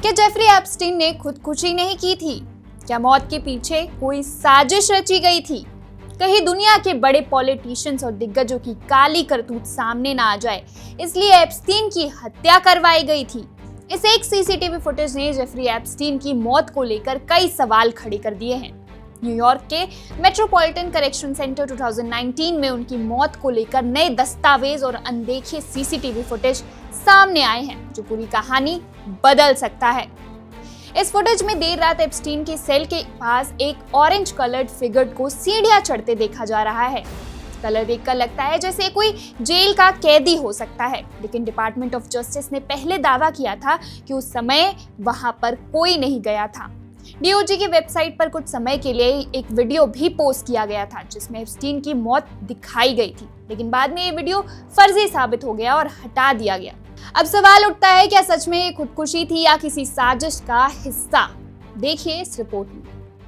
क्या Jeffrey Epstein ने खुदकुशी नहीं की थी? क्या मौत के पीछे कोई साजिश रची गई थी? कहीं दुनिया के बड़े पॉलिटिशियंस और दिग्गजों की काली करतूत सामने ना आ जाए, इसलिए एप्स्टीन की हत्या करवाई गई थी। इस एक सीसीटीवी फुटेज ने जेफरी एप्स्टीन की मौत को लेकर कई सवाल खड़े कर दिए हैं। न्यूयॉर्क के मेट्रोपॉलिटन करेक्शन सेंटर 2019 में उनकी मौत को लेकर नए दस्तावेज और अनदेखे सीसीटीवी फुटेज सामने आए हैं, जो पूरी कहानी बदल सकता है। इस फुटेज में देर रात एप्स्टीन के सेल के पास एक ऑरेंज कलर्ड फिगर को सीढ़ियां चढ़ते देखा जा रहा है। कलर देखकर लगता है जैसे कोई जेल का कैदी हो सकता है, लेकिन डिपार्टमेंट ऑफ जस्टिस ने पहले दावा किया था कि उस समय वहां पर कोई नहीं गया था। डीओजी की वेबसाइट पर कुछ समय के लिए एक वीडियो भी पोस्ट किया गया था जिसमें एप्स्टीन की मौत दिखाई गई थी, लेकिन बाद में ये वीडियो फर्जी साबित हो गया और हटा दिया गया। अब सवाल उठता है, क्या सच में ये खुदकुशी थी या किसी साजिश का हिस्सा? देखिए इस रिपोर्ट में।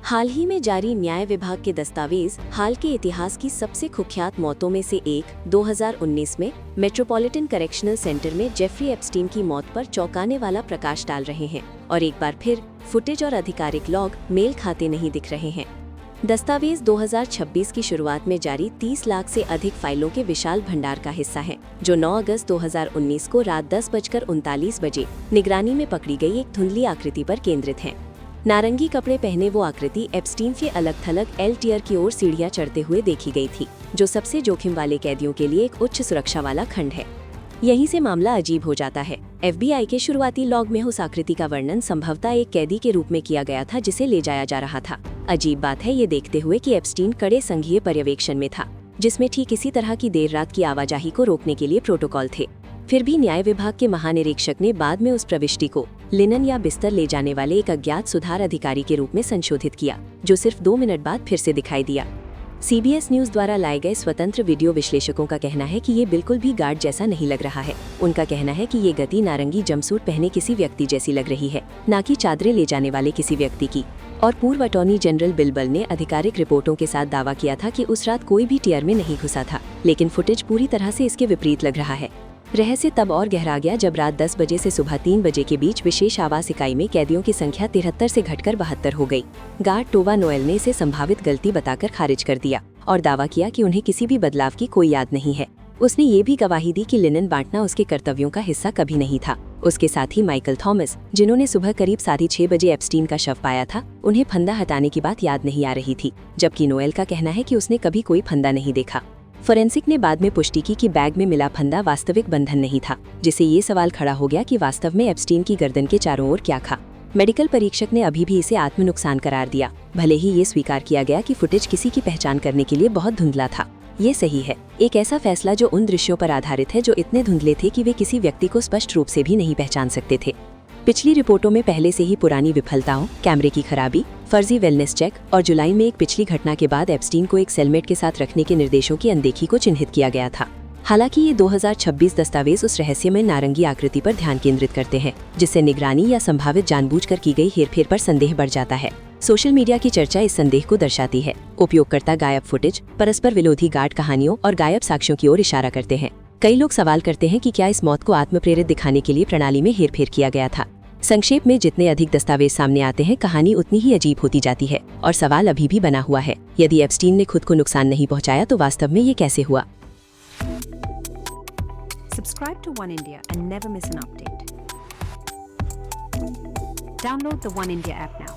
हाल ही में जारी न्याय विभाग के दस्तावेज हाल के इतिहास की सबसे कुख्यात मौतों में से एक 2019 में मेट्रोपॉलिटन करेक्शनल सेंटर में जेफरी एप्स्टीन की मौत पर चौंकाने वाला प्रकाश डाल रहे हैं और एक बार फिर फुटेज और आधिकारिक लॉग मेल खाते नहीं दिख रहे हैं। दस्तावेज 2026 की शुरुआत में जारी 30 लाख से अधिक फाइलों के विशाल भंडार का हिस्सा है, जो 9 अगस्त 2019 को रात 10:39 बजे निगरानी में पकड़ी गई एक धुंधली आकृति पर केंद्रित है। नारंगी कपड़े पहने वो आकृति एप्स्टीन के अलग थलग एल टियर की ओर सीढ़ियां चढ़ते हुए देखी गई थी, जो सबसे जोखिम वाले कैदियों के लिए एक उच्च सुरक्षा वाला खंड है। यहीं से मामला अजीब हो जाता है। FBI के शुरुआती लॉग में उस आकृति का वर्णन संभवतः एक कैदी के रूप में किया गया था जिसे ले जाया जा रहा था। अजीब बात है ये देखते हुए कि एप्स्टीन कड़े संघीय पर्यवेक्षण में था, जिसमें ठीक इसी तरह की देर रात की आवाजाही को रोकने के लिए प्रोटोकॉल थे। फिर भी न्याय विभाग के महानिरीक्षक ने बाद में उस प्रविष्टि को लिनन या बिस्तर ले जाने वाले एक अज्ञात सुधार अधिकारी के रूप में संशोधित किया, जो सिर्फ 2 मिनट बाद फिर से दिखाई दिया। CBS न्यूज द्वारा लाए गए स्वतंत्र वीडियो विश्लेषकों का कहना है कि ये बिल्कुल भी गार्ड जैसा नहीं लग रहा है। उनका कहना है कि ये गति नारंगी जंपसूट पहने किसी व्यक्ति जैसी लग रही है, न कि चादरें ले जाने वाले किसी व्यक्ति की। और पूर्व अटॉर्नी जनरल बिल बल ने आधिकारिक रिपोर्टों के साथ दावा किया था कि उस रात कोई भी टियर में नहीं घुसा था, लेकिन फुटेज पूरी तरह से इसके विपरीत लग रहा है। रहस्य तब और गहरा गया जब रात 10 बजे से सुबह 3 बजे के बीच विशेष आवास इकाई में कैदियों की संख्या 73 से घटकर 72 हो गई। गार्ड टोवा नोएल ने इसे संभावित गलती बताकर खारिज कर दिया और दावा किया कि उन्हें किसी भी बदलाव की कोई याद नहीं है। उसने ये भी गवाही दी कि लिनन बांटना उसके कर्तव्यों का हिस्सा कभी नहीं था। उसके साथ ही माइकल थॉमस, जिन्होंने सुबह करीब 6:30 बजे एप्स्टीन का शव पाया था, उन्हें फंदा हटाने की बात याद नहीं आ रही थी, जबकि नोएल का कहना है कि उसने कभी कोई फंदा नहीं देखा। फोरेंसिक ने बाद में पुष्टि की कि बैग में मिला फंदा वास्तविक बंधन नहीं था, जिससे ये सवाल खड़ा हो गया कि वास्तव में एप्स्टीन की गर्दन के चारों ओर क्या था। मेडिकल परीक्षक ने अभी भी इसे आत्म नुकसान करार दिया, भले ही ये स्वीकार किया गया कि फुटेज किसी की पहचान करने के लिए बहुत धुंधला था। ये सही है, एक ऐसा फैसला जो उन दृश्यों पर आधारित है जो इतने धुंधले थे कि वे किसी व्यक्ति को स्पष्ट रूप से भी नहीं पहचान सकते थे। पिछली रिपोर्टों में पहले से ही पुरानी विफलताओं, कैमरे की खराबी, फर्जी वेलनेस चेक और जुलाई में एक पिछली घटना के बाद एप्स्टीन को एक सेलमेट के साथ रखने के निर्देशों की अनदेखी को चिन्हित किया गया था। हालांकि ये 2026 दस्तावेज उस रहस्यमय नारंगी आकृति पर ध्यान केंद्रित करते हैं, जिससे निगरानी या संभावित जानबूझकर की गई हेरफेर पर संदेह बढ़ जाता है। सोशल मीडिया की चर्चा इस संदेह को दर्शाती है। उपयोगकर्ता गायब फुटेज, परस्पर विरोधी गार्ड कहानियों और गायब साक्ष्यों की ओर इशारा करते हैं। कई लोग सवाल करते हैं कि क्या इस मौत को आत्मप्रेरित दिखाने के लिए प्रणाली में हेरफेर किया गया था। संक्षेप में, जितने अधिक दस्तावेज सामने आते हैं, कहानी उतनी ही अजीब होती जाती है और सवाल अभी भी बना हुआ है। यदि एप्स्टीन ने खुद को नुकसान नहीं पहुंचाया तो वास्तव में ये कैसे हुआ? Subscribe to One India and never miss an update. Download the One India app now.